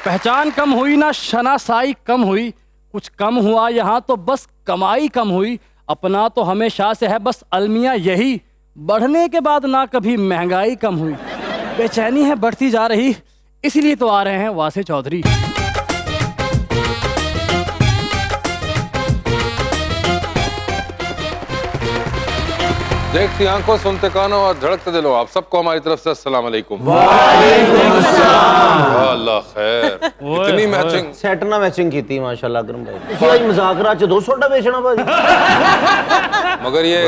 पहचान कम हुई ना शनासाई कम हुई, कुछ कम हुआ यहाँ तो बस कमाई कम हुई। अपना तो हमेशा से है बस अलमिया यही, बढ़ने के बाद ना कभी महंगाई कम हुई। बेचैनी है बढ़ती जा रही, इसीलिए तो आ रहे हैं वासे चौधरी। देखती आंखों, सुनते कानों और धड़कते दिलों, आप सबको हमारी तरफ से अस्सलाम वालेकुम। अल्लाह खैर, इतनी मैचिंग सैट ना मैचिंग की थी माशाल्लाह अकरम भाई। आज मजाकरात च 200 बेचना भाई। मगर ये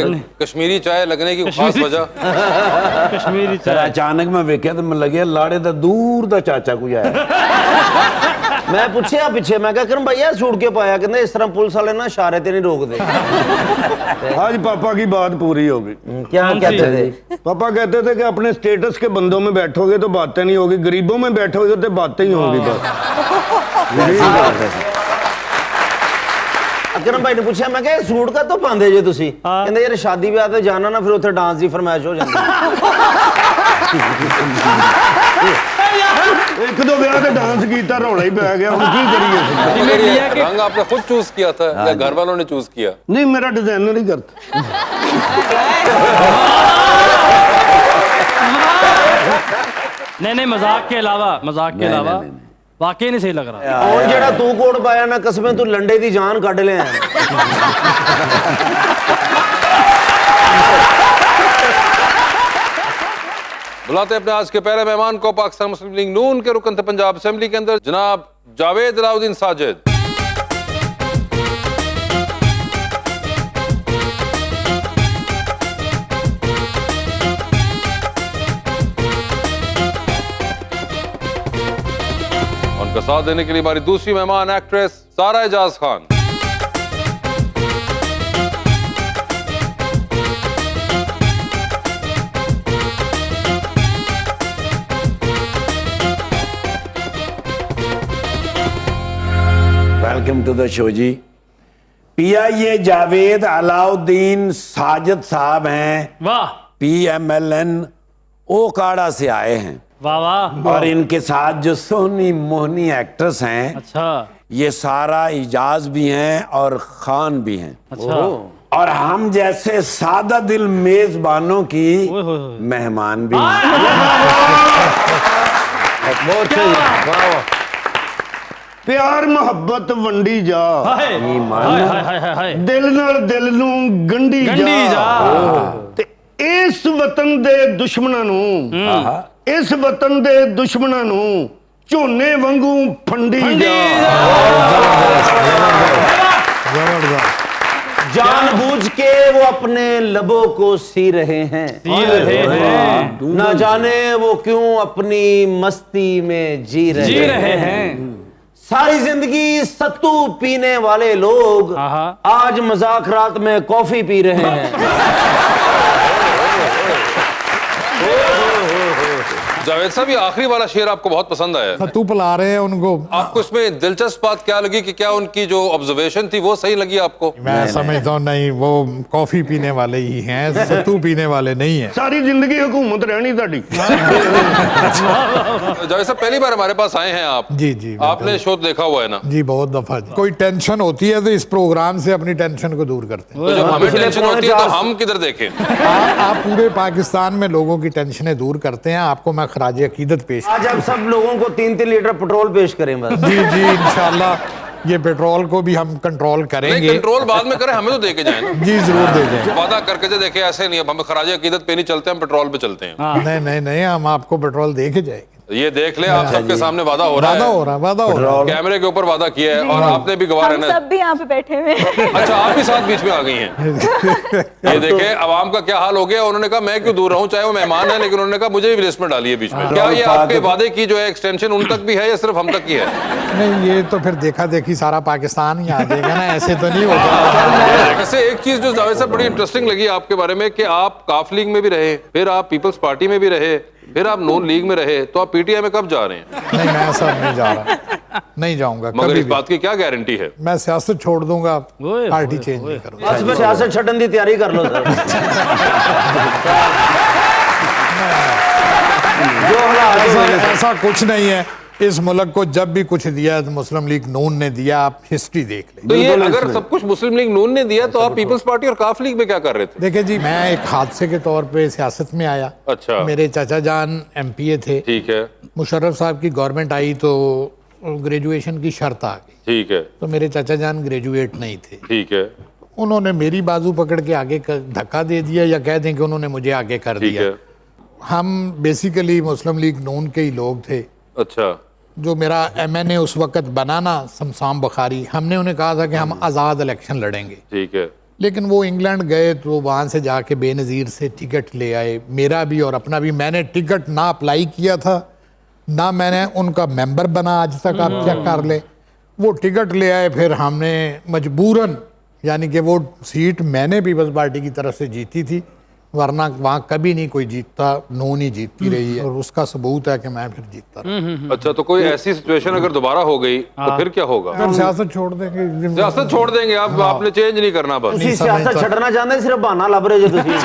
कश्मीरी चाय लगने की खास वजह कश्मीरी सर अचानक मैं वेख्या तो मैं लगे लाड़े दा दूर दा चाचा कोई आया। मैं पूछया पीछे, मैं कहा करम भैया सूट के पाया, कहते इस तरह पुलिस वाले ना इशारे ते नहीं रोकते। आज पापा की बात पूरी हो गई। क्या कहते थे? पापा कहते थे कि अपने स्टेटस के बंदों में बैठोगे तो बातें नहीं होगी, गरीबों में बैठोगे तो बातें ही होंगी बस। अकरम भाई ने पूछा, मैं कहा सूट का तो पांदे जे तुसी? कहंदे यार शादी ब्याह ते जाना ना, फिर उथे डांस दी फरमाइश हो जाती। एक दो ब्याह ते डांस कीता रौला ही पै गया, हुण की करिए? मगर ये रंग आपने खुद चूज किया था या घर वालों ने चूज किया? नहीं, मेरा डिजाइनर ही करता। नहीं, मजाक के अलावा वाकई नहीं सही लग रहा। और जेड़ा तू कोट पाया ना, कसमें तू लंडे दी जान कढ ले। बुलाते अपने आज के पहले मेहमान को, पाकिस्तान मुस्लिम लीग नून के रुकन थे पंजाब असेंबली के अंदर, जनाब जावेद अलाउद्दीन साजिद। उनका साथ देने के लिए हमारी दूसरी मेहमान actress Sara Ejaz Khan. Welcome to the show जी। PIA जावेद अलाउद्दीन साजिद साहब हैं, वाह PMLN ओकाड़ा से आए हैं। वाह वाह। और इनके साथ जो सोनी मोहनी एक्ट्रेस हैं, अच्छा ये सारा इजाज भी हैं और खान भी हैं। अच्छा। और हम जैसे सादा दिल मेजबानों की मेहमान भी हैं। बहुत सही, वाह। प्यार मोहब्बत वंडी जा, हाय दिल नाल दिल नू गंढी जा। ते इस वतन दे दुश्मनां नू, इस वतन दे दुश्मनां नू झोने वांगू फंडी जा। जानबूझ के वो अपने लबों को सी रहे हैं, ना जाने वो क्यों अपनी मस्ती में जी रहे हैं। सारी जिंदगी सत्तू पीने वाले लोग आज मजाक रात में कॉफी पी रहे हैं। जावेद साहब, ये आखिरी वाला शेर आपको बहुत पसंद आया। सत्तू पिला रहे हैं उनको। आपको इसमें दिलचस्प बात क्या लगी कि क्या उनकी जो ऑब्जर्वेशन थी वो सही लगी आपको? मैं समझता हूँ नहीं, वो कॉफी पीने वाले ही हैं, सत्तू पीने वाले नहीं हैं। सारी जिंदगी हुकूमत रहनी ताड़ी। जावेद साहब, पहली बार हमारे पास आए हैं आप? जी जी, आपने शो देखा हुआ है ना? जी बहुत दफा। कोई टेंशन होती है तो इस प्रोग्राम से अपनी टेंशन को दूर करते हैं। तो जब हमें टेंशन होती है तो हम किधर देखें? आप पूरे पाकिस्तान में लोगों की टेंशनें दूर करते हैं। आपको मैं खराज अकीदत पेश, आज आप सब लोगों को 3-3 लीटर पेट्रोल पेश करें बस। जी जी, इंशाल्लाह ये पेट्रोल को भी हम कंट्रोल करेंगे। कंट्रोल बाद में करें, हमें तो दे के जाए ना। जी जरूर दे दें। वादा करके जो देखे, ऐसे नहीं। अब हम खराज अकीदत पे नहीं चलते, हम पेट्रोल पे चलते हैं। नहीं, हम आपको पेट्रोल दे के जाएंगे। ये देख ले, आप सबके सामने वादा हो रहा है। वादा हो रहा है। कैमरे के ऊपर वादा किया है और आपने भी गवाह रहना है। सब भी यहाँ पे बैठे हुए हैं। अच्छा, आप भी साथ बीच में आ गई हैं। ये देखे अवाम का क्या हाल हो गया। उन्होंने कहा मैं क्यों दूर रहूं, चाहे वो मेहमान है, लेकिन उन्होंने कहा मुझे भी लिस्ट में डालिए बीच में। क्या ये आपके वादे की जो है एक्सटेंशन उन तक भी है या सिर्फ हम तक की है? नहीं, ये तो फिर देखा देखी सारा पाकिस्तान ही आ जाएगा ना, ऐसे तो नहीं होगा। वैसे एक चीज जो जावेद साहब बड़ी इंटरेस्टिंग लगी आपके बारे में कि आप काफ लीग में भी रहे, फिर आप पीपल्स पार्टी में भी रहे, फिर आप नून लीग में रहे, तो आप PTI में कब जा रहे हैं? नहीं, मैं सब नहीं जा रहा, नहीं जाऊंगा। मगर इस बात की क्या गारंटी है? मैं सियासत छोड़ दूंगा, पार्टी चेंज नहीं करूंगा। बस मैं सियासत छड्डन की तैयारी कर लो सर। जो हालात ऐसा कुछ नहीं है। इस मुल्क को जब भी कुछ दिया तो मुस्लिम लीग नून ने दिया, आप हिस्ट्री देख लें। तो ये अगर सब कुछ मुस्लिम लीग नून ने दिया तो आप पीपल्स पार्टी और काफ लीग में क्या कर रहे थे? देखिए जी, मैं एक हादसे के तौर पे सियासत में आया। अच्छा। मेरे चाचा जान एमपीए थे। ठीक है। मुशर्रफ साहब की गवर्नमेंट आई तो ग्रेजुएशन की शर्त आ गई। ठीक है। तो मेरे चाचा जान ग्रेजुएट नहीं थे। ठीक है। उन्होंने मेरी बाजू पकड़ के आगे धक्का दे दिया, या कह दें कि उन्होंने मुझे आगे कर ठीक दिया। है। हम बेसिकली मुस्लिम लीग नून के ही लोग थे। अच्छा। जो मेरा एमएनए उस वक्त बना ना, शमशाम बुखारी, हमने उन्हें कहा था कि हम आज़ाद इलेक्शन लड़ेंगे। ठीक है। लेकिन वो इंग्लैंड गए तो वहाँ से जाके बेनज़ीर से टिकट ले आए, मेरा भी और अपना भी। मैंने टिकट ना अप्लाई किया था, ना मैंने उनका मेंबर बना आज तक, आप चेक कर ले। वो टिकट ले आए, फिर हमने मजबूरन, यानी कि वो सीट मैंने पीपल्स पार्टी की तरफ से जीती थी, वरना वहाँ कभी नहीं कोई जीतता, नून ही जीतती रही है, और उसका सबूत है कि मैं फिर जीतता रहा। अच्छा, तो कोई ऐसी सिचुएशन अगर दोबारा हो गई तो फिर क्या होगा? हम सियासत छोड़ देंगे। सियासत छोड़ देंगे आप? आपने चेंज नहीं करना बस? ਤੁਸੀਂ ਸਿਆਸਤ ਛੱਡਣਾ ਚਾਹੁੰਦੇ, ਸਿਰਫ ਬਹਾਨਾ ਲੱਭ ਰਹੇ ਜੋ ਤੁਸੀਂ।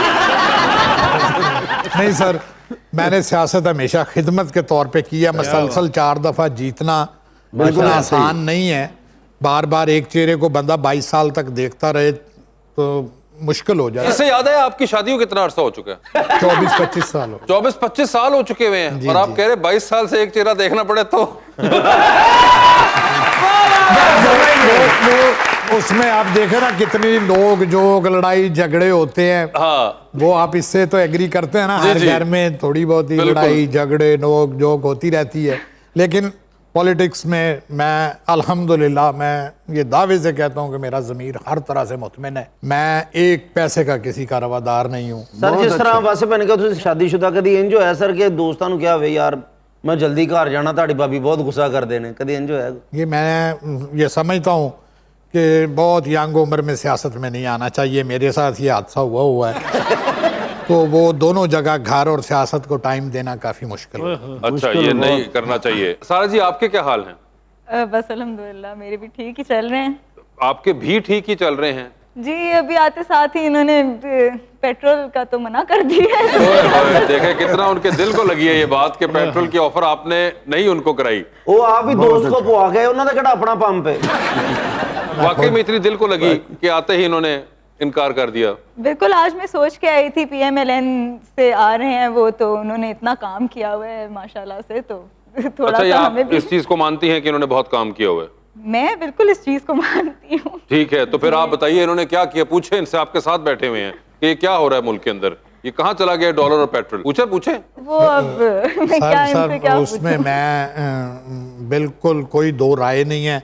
नहीं सर, मैंने सियासत हमेशा खिदमत के तौर पे किया। मसलसल 4 दफा जीतना इतना आसान नहीं है। बार बार एक चेहरे को बंदा 22 साल तक देखता रहे तो मुश्किल हो जाए। इससे याद है, आपकी शादी को कितना अरसा हो चुका है? 24-25 साल हो। 24-25 साल हो चुके हुए हैं, और आप कह रहे 22 साल से एक चेहरा देखना पड़े तो उसमें आप देखे ना कितनी लोग जो लड़ाई झगड़े होते हैं। हाँ, वो आप इससे तो एग्री करते हैं ना, जी, हर जी। घर में थोड़ी बहुत ही बिल्कुल। लड़ाई झगड़े नोक जोक होती रहती है। लेकिन पॉलिटिक्स में मैं अल्हम्दुलिल्लाह, मैं ये दावे से कहता हूँ कि मेरा ज़मीर हर तरह से मुतमिन है। मैं एक पैसे का किसी का रवादार नहीं हूँ। ਸਰ ਜਿਸ ਤਰ੍ਹਾਂ ਵੈਸੇ ਮੈਨੇ ਕਿਹਾ ਤੁਸੀਂ ਸ਼ਾਦੀशुदा ਕਦੀ ਇੰਜ ਹੋਇਆ ਸਰ ਕਿ ਦੋਸਤਾਂ ਨੂੰ ਕਿਹਾ ਹੋਵੇ ਯਾਰ ਮੈਂ ਜਲਦੀ ਘਰ ਜਾਣਾ, ਤੁਹਾਡੀ ਭਾਬੀ ਬਹੁਤ ਗੁੱਸਾ ਕਰਦੇ ਨੇ, ਕਦੀ ਇੰਜ ਹੋਇਆ? ये मैं ये समझता हूँ कि बहुत यंग उम्र में सियासत में नहीं आना चाहिए। मेरे साथ ये हादसा हुआ है तो वो दोनों जगह घर और सियासत को टाइम देना काफ़ी मुश्किल है। अच्छा, ये नहीं करना चाहिए। सारा जी, आपके क्या हाल हैं? बस अल्हम्दुलिल्लाह मेरे भी ठीक ही चल रहे हैं आपके भी ठीक ही चल रहे हैं जी। अभी आते साथ ही इन्होंने पेट्रोल का तो मना कर दिया है। ओए, देखे कितना उनके दिल को लगी है ये बात कि पेट्रोल की ऑफर आपने नहीं उनको कराई। ਉਹ ਆਪ ਹੀ ਦੋਸਤ ਕੋ ਪਵਾ ਗਏ, ਉਹਨਾਂ ਦਾ ਕਿਹੜਾ ਆਪਣਾ ਪੰਪ ਹੈ। वाकई में इतनी दिल को लगी कि आते ही इन्होंने इनकार कर दिया। बिल्कुल, आज मैं सोच के आई थी PMLN से आ रहे हैं वो, तो उन्होंने इतना काम किया हुआ है माशाल्लाह से, तो थोड़ा अच्छा, ये सा आप हमें भी। इस चीज को मानती हैं कि इन्होंने बहुत काम किया हुआ है? मैं बिल्कुल इस चीज को मानती हूँ। ठीक है, तो फिर आप बताइए इन्होंने क्या किया? पूछे इनसे, आपके साथ बैठे हुए हैं, कि ये क्या हो रहा है मुल्क के अंदर, ये कहाँ चला गया डॉलर और पेट्रोल? पूछे वो अब मैं क्या इनसे क्या उसमें पूछूं? मैं बिल्कुल कोई दो राय नहीं है।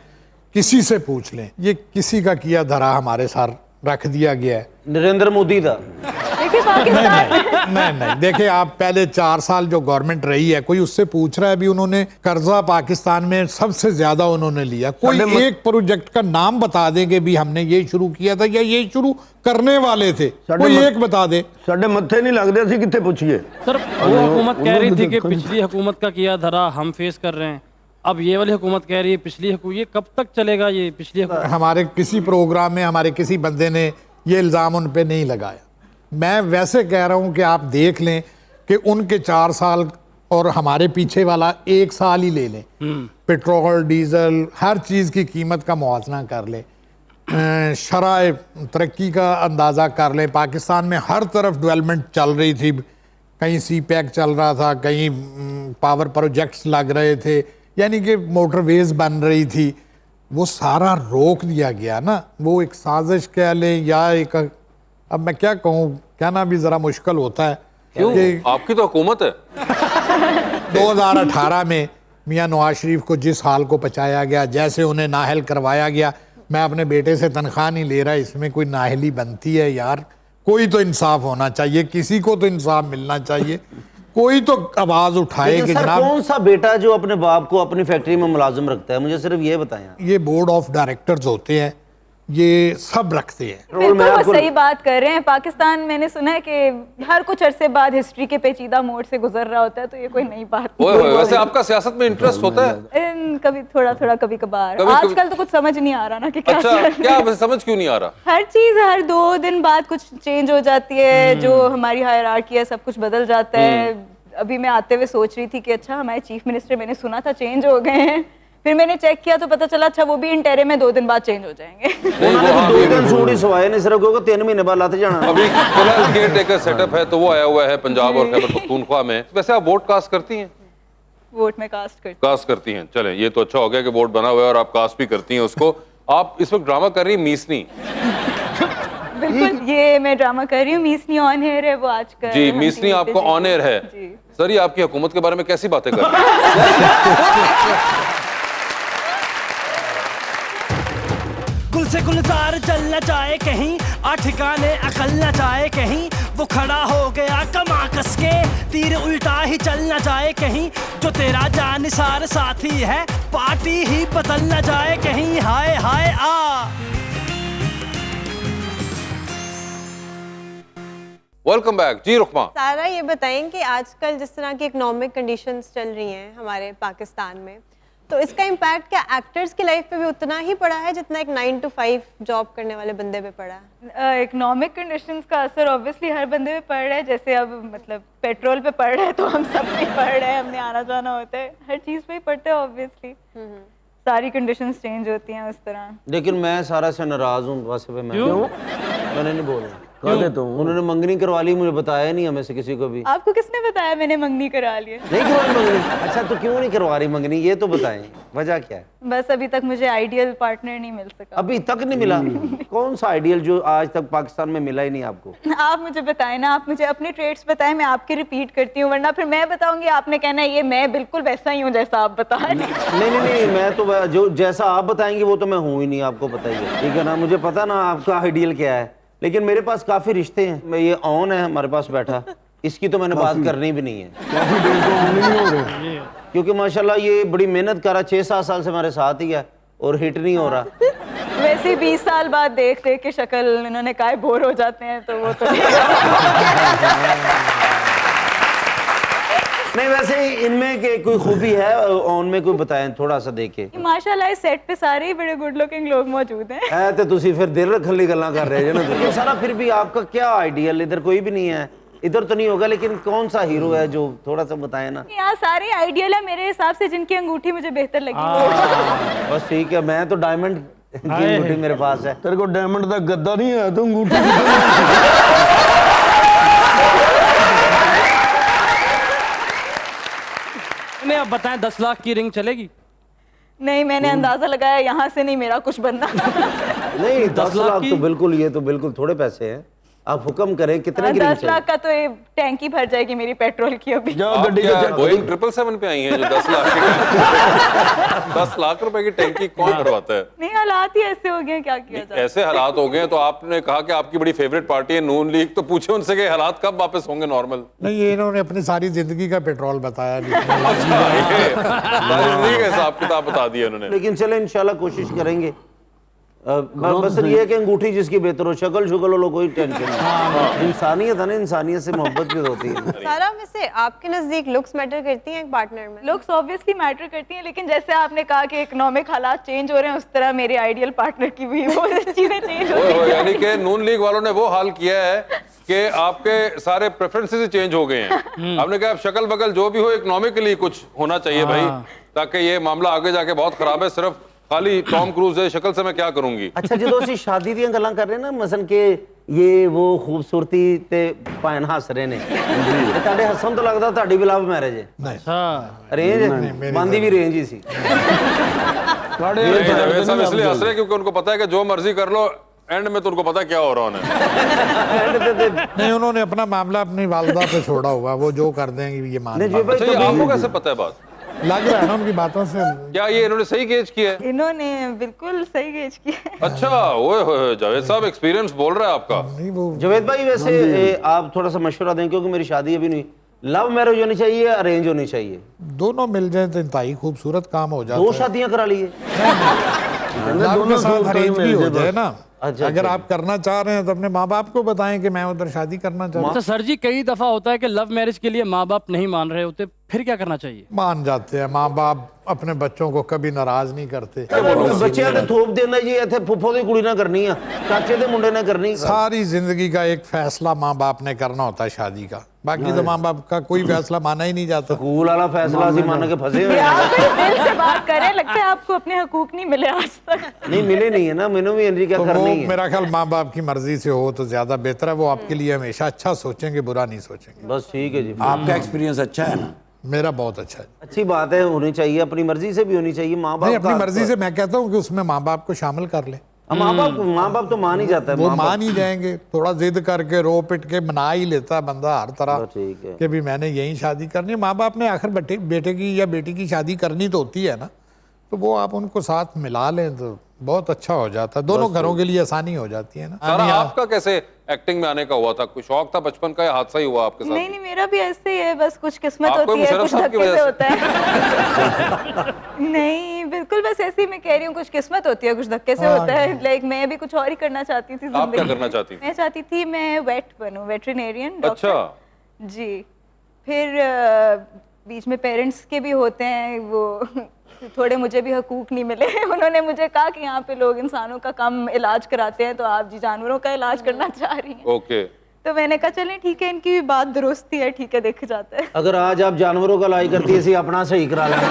किसी से पूछ लें, ये किसी का किया धरा हमारे साथ रख दिया गया है। नरेंद्र मोदी ਦਾ देखिए पाकिस्तान नहीं देखिए, आप पहले 4 साल जो गवर्नमेंट रही है, कोई उससे पूछ रहा है अभी? उन्होंने कर्जा पाकिस्तान में सबसे ज्यादा उन्होंने लिया। कोई एक प्रोजेक्ट का नाम बता दें कि भी हमने ये शुरू किया था या ये शुरू करने वाले थे, कोई एक बता दे। ਸਾਡੇ ਮੱਥੇ ਨਹੀਂ ਲੱਗਦੇ, ਅਸੀਂ ਕਿੱਥੇ ਪੁੱਛੀਏ? सर वो हुकूमत कह रही थी कि पिछली हुकूमत का किया धरा हम फेस कर रहे हैं, अब ये वाली हुकूमत कह रही है पिछली हुकूमत, ये कब तक चलेगा ये पिछली हुकूमत? हमारे किसी प्रोग्राम में हमारे किसी बंदे ने ये इल्ज़ाम उन पे नहीं लगाया। मैं वैसे कह रहा हूँ कि आप देख लें कि उनके 4 साल और हमारे पीछे वाला 1 साल ही ले लें, पेट्रोल डीजल हर चीज़ की कीमत का मुआवजा कर लें, शराय तरक्की का अंदाज़ा कर लें। पाकिस्तान में हर तरफ डेवलपमेंट चल रही थी, कहीं CPEC चल रहा था, कहीं पावर प्रोजेक्ट्स लग रहे थे, यानी कि मोटरवेज बन रही थी। वो सारा रोक दिया गया ना। वो एक साजिश कह लें या एक, अब मैं क्या कहूँ, कहना भी ज़रा मुश्किल होता है। क्यों? आपकी तो हुकूमत है। 2018 में मियाँ नवाज शरीफ को जिस हाल को पहुँचाया गया, जैसे उन्हें नाहल करवाया गया, मैं अपने बेटे से तनख्वाह नहीं ले रहा, इसमें कोई नाहली बनती है यार? कोई तो इंसाफ होना चाहिए, किसी को तो इंसाफ मिलना चाहिए, कोई तो आवाज उठाए कि सर जनाब। कौन सा बेटा जो अपने बाप को अपनी फैक्ट्री में मुलाजिम रखता है, मुझे सिर्फ ये बताएं। ये बोर्ड ऑफ डायरेक्टर्स होते हैं, ये सब रखते हैं। बिल्कुल वो सही बात कर रहे हैं। पाकिस्तान मैंने सुना है कि हर कुछ अरसे बाद हिस्ट्री के पेचीदा मोड़ से गुजर रहा होता है, तो ये कोई नई बात ओए नहीं। वैसे आपका सियासत में इंटरेस्ट होता है? कभी थोड़ा कभी कभार। कभी-कभी। आजकल तो कुछ समझ नहीं आ रहा ना कि क्या अच्छा, चल रहा है। क्या वैसे समझ क्यों नहीं आ रहा? हर चीज हर 2 दिन बाद कुछ चेंज हो जाती है, जो हमारी हायरार्की है सब कुछ बदल जाता है। अभी मैं आते हुए सोच रही थी कि अच्छा हमारे चीफ मिनिस्टर मैंने सुना था चेंज हो गए हैं, फिर मैंने चेक किया तो पता चला अच्छा वो भी इंटेरिम में 2 दिन बाद चेंज हो जाएंगे। उन्होंने भी 2 दिन सूट ही सवाए नहीं सिर्फ क्योंकि 3 महीने बाद लाते जाना। अभी फिलहाल केयर टेकर सेटअप है तो वो आया हुआ है पंजाब और खैबर पख्तूनख्वा में। वैसे आप वोट कास्ट करती हैं? वोट में कास्ट करती हैं, चलें ये तो अच्छा हो गया कि वोट बना हुआ है और आप कास्ट भी करती हैं उसको। आप इस वक्त ड्रामा कर रही हैं मीसनी। बिल्कुल, ये मैं ड्रामा कर रही हूँ, मीसनी ऑन एयर है वो आजकल। जी, मीसनी आपको ऑन एयर है। सर ये आपकी हुकूमत के बारे में कैसी बातें कर रहे हैं? गुल से गुलजार जल न जाए कहीं, ठिकाने अकल न जाए कहीं, वो खड़ा हो गया कमा कस के, तीर उल्टा ही चल न जाए कहीं, जो तेरा जानिसार साथी है पार्टी ही बदल न जाए कहीं। हाय हाय आ वेलकम बैक जी रुकमा। सारा ये बताएं कि आजकल जिस तरह की इकोनॉमिक कंडीशंस चल रही हैं हमारे पाकिस्तान में, तो इसका इम्पैक्ट क्या एक्टर्स की लाइफ पे भी उतना ही पड़ा है जितना एक 9 to 5 जॉब करने वाले बंदे पे पड़ा है? इकोनॉमिक कंडीशंस का असर ऑब्वियसली हर बंदे पे पड़ रहा है। जैसे अब मतलब पेट्रोल पे पड़ रहा है तो हम सब पे पड़ रहे हैं, हमने आना जाना होता है, हर चीज़ पे ही पड़ता है ऑब्वियसली। सारी कंडीशंस चेंज होती हैं उस तरह। लेकिन मैं सारा से नाराज हूँ वैसे पे। मैंने नहीं बोला उन्होंने मंगनी करवा ली, मुझे बताया नहीं हमें से किसी को भी। आपको किसने बताया मैंने मंगनी करा ली? नहीं करवाई मंगनी? अच्छा तो क्यों नहीं करवा रही मंगनी, ये तो बताएं वजह क्या है? बस अभी तक मुझे आइडियल पार्टनर नहीं मिल सका। अभी तक नहीं मिला? कौन सा आइडियल जो आज तक पाकिस्तान में मिला ही नहीं आपको? आप मुझे बताएं ना, आप मुझे अपने ट्रेड्स बताएं, मैं आपके रिपीट करती हूँ, वरना फिर मैं बताऊंगी आपने कहना है ये मैं बिल्कुल वैसा ही हूँ जैसा आप बता रहे हैं। नहीं मैं तो जो जैसा आप बताएंगे वो तो मैं हूँ ही नहीं, आपको पता ही है, ठीक है ना? मुझे पता ना आपका आइडियल क्या है, लेकिन मेरे पास काफी रिश्ते हैं। मैं ये ऑन है हमारे पास बैठा, इसकी तो मैंने बात करनी भी नहीं है क्योंकि माशाल्लाह ये बड़ी मेहनत कर रहा, 6-7 साल से हमारे साथ ही है और हिट नहीं हो रहा। वैसे 20 साल बाद देख के शक्ल इन्होंने कहा बोर हो जाते हैं तो वो तो नहीं वैसे इनमें के कोई खूबी है ऑन में, कोई बताएं थोड़ा सा देखे। माशाल्लाह इस सेट पे सारे ही बड़े गुड लुकिंग लोग मौजूद हैं। तो तुसी फिर दिल रखली गल्ला कर रहे हो ना। सारा फिर भी आपका क्या आइडियल? इधर कोई भी नहीं है, इधर तो नहीं होगा, लेकिन कौन सा हीरो है जो थोड़ा सा बताए ना? यहाँ सारे आइडियल है मेरे हिसाब से, जिनकी अंगूठी मुझे बेहतर लगी। बस ठीक है, मैं तो डायमंड की अंगूठी मेरे पास है। तेरे को डायमंड का गद्दा नहीं है तो अंगूठी नहीं, अब बताएं 10 लाख की रिंग चलेगी? नहीं, मैंने अंदाजा लगाया यहाँ से नहीं मेरा कुछ बनना। नहीं 10 लाख तो बिल्कुल, ये तो बिल्कुल थोड़े पैसे हैं। आप हुक्म करें कितने की रिंग 10 लाख का तो ये टैंकी भर जाएगी मेरी पेट्रोल की। अभी आप क्या बोइंग 777 पे आई हैं जो 10 लाख की 10 लाख रुपए की टैंकी कौन करवाता है? नहीं, हालात ही ऐसे हो गए, क्या किया जाए। ऐसे हालात हो गए हैं तो आपने कहा कि आपकी बड़ी फेवरेट पार्टी है नून लीग, तो पूछे उनसे कि हालात कब वापस होंगे नॉर्मल? नहीं, ये इन्होंने अपनी सारी जिंदगी का पेट्रोल बताया। सारी हिसाब किताब बता दिया उन्होंने। लेकिन चले इंशाल्लाह कोशिश करेंगे। बस ये है कि अंगूठी जिसकी बेहतर हो, शक्ल शुक्ल हो, कोई टेंशन नहीं। इंसानियत है ना, इंसानियत से मोहब्बत भी होती है। सारा वैसे आपके नजदीक लुक्स मैटर करती हैं एक पार्टनर में? लुक्स ऑब्वियसली मैटर करती हैं, लेकिन जैसे आपने कहा कि इकोनॉमिक हालात चेंज हो रहे हैं, उस तरह मेरे आइडियल पार्टनर की भी वो चीजें चेंज हो रही हैं। यानी कि नून लीग वालों ने वो हाल किया है कि आपके सारे प्रेफरेंसेस चेंज हो गए हैं। आपने कहा शक्ल बगल जो भी हो, इकोनॉमिकली कुछ होना चाहिए भाई, ताकि ये मामला आगे जाके बहुत खराब है। सिर्फ खाली टॉम क्रूज है शक्ल से मैं क्या करूंगी। अच्छा जो ਅਸੀਂ शादी ਦੀਆਂ ਗੱਲਾਂ ਕਰ ਰਹੇ ਨਾ, ਮਸਨ ਕਿ ਇਹ ਉਹ ਖੂਬਸੂਰਤੀ ਤੇ ਭਾਣ ਹੱਸ ਰਹੇ ਨੇ, ਤੇ ਤੁਹਾਡੇ ਹੱਸਣ ਤੋਂ ਲੱਗਦਾ ਤੁਹਾਡੀ ਵੀ ਲਵ ਮੈਰਿਜ ਹੈ। नहीं, रेंज ਬੰਦੀ ਵੀ रेंज ही सी। जावेद साहब इसलिए हंस रहे क्योंकि उनको पता है कि जो मर्जी कर लो एंड में तो उनको पता क्या हो रहा है। नहीं, उन्होंने अपना मामला अपनी वालदा पे छोड़ा हुआ है, वो जो कर देंगे ये मान लो। अच्छा ये आपको कैसे पता है बात? लग रहा है ना उनकी बातों से। क्या ये इन्होंने सही गेज किया है? इन्होंने बिल्कुल सही गेज किया है। अच्छा, ओए जावेद साहब एक्सपीरियंस बोल रहा है आपका। नहीं वो जवेद भाई वैसे आप थोड़ा सा मशवरा दें, क्योंकि मेरी शादी अभी नहीं, लव मैरिज होनी चाहिए या अरेंज होनी चाहिए? दोनों मिल जाए तो इंतहाई खूबसूरत काम हो जाता दो है। शादियां करा लिए? लव के साथ अरेंज भी हो जाए ना। अच्छा, अगर आप करना चाह रहे हैं तो अपने माँ बाप को बताएं कि मैं उधर शादी करना चाहता हूँ। तो सर जी कई दफा होता है कि लव मैरिज के लिए माँ बाप नहीं मान रहे होते, फिर क्या करना चाहिए? मान जाते हैं माँ बाप, अपने बच्चों को कभी नाराज नहीं करते। ਬੱਚਿਆਂ ਤੇ ਥੋਪ ਦੇਣਾ ਜੀ, ਇੱਥੇ ਫੁੱਫੋ ਦੀ ਕੁੜੀ ਨਾਲ ਕਰਨੀ ਆ, ਚਾਚੇ ਦੇ ਮੁੰਡੇ ਨਾਲ ਕਰਨੀ। सारी जिंदगी का एक फैसला माँ बाप ने करना होता है शादी का। बाकी तो माँ बाप का कोई फैसला माना ही नहीं जाता। स्कूल वाला फैसला सी मान के फंसे हुए आप दिल से बात करें, लगता है आपको अपने हकूक नहीं मिले आज तक। नहीं मिले नहीं है ना, मैंने भी एनजी क्या तो करनी वो है। मेरा ख्याल माँ बाप की मर्जी से हो तो ज्यादा बेहतर है। वो आपके लिए हमेशा अच्छा सोचेंगे, बुरा नहीं सोचेंगे। बस ठीक है जी। आपका एक्सपीरियंस अच्छा है ना? मेरा बहुत अच्छा है। अच्छी बात है, होनी चाहिए, अपनी मर्जी से भी होनी चाहिए। माँ नहीं, बाप अपनी मर्जी से मैं कहता हूँ कि उसमें माँ बाप को शामिल कर ले। माँ बाप तो मान ही जाता है। वो मान ही जाएंगे, थोड़ा जिद करके रो पिट के मना ही लेता है बंदा हर तरह ठीक है कि भी मैंने यही शादी करनी है। माँ बाप ने आखिर बेटे की या बेटी की शादी करनी तो होती है ना, तो वो आप उनको साथ मिला लें तो बहुत अच्छा हो जाता है, दोनों घरों के लिए आसानी हो जाती है ना। सारा आपका कैसे एक्टिंग में आने का हुआ था? कोई शौक था बचपन का या हादसा ही हुआ आपके साथ? नहीं, मेरा भी ऐसे ही है, बस कुछ किस्मत आपको होती है, मुशर्रफ कुछ साहब की धक्के वजह से से? होता है। नहीं, बिल्कुल बस ऐसे ही मैं कह रही हूँ, कुछ किस्मत होती है, कुछ धक्के से होता है। लाइक मैं भी कुछ और ही करना चाहती थी आप क्या जिंदगी करना चाहती थी? मैं चाहती थी मैं वेट बनूं, वेटरिनेरियन डॉक्टर। अच्छा, जी। फिर बीच में पेरेंट्स के भी होते हैं, वो थोड़े मुझे भी हकूक नहीं मिले। उन्होंने मुझे कहा कि यहाँ पे लोग इंसानों का कम इलाज कराते हैं, तो आप जी जानवरों का इलाज करना चाह रही हैं। ओके। तो मैंने कहा चलें ठीक है, इनकी भी बात दुरुस्ती है, ठीक है देखा जाता है। अगर आज आप जानवरों का इलाज करती है, इसी अपना सही करा लेना।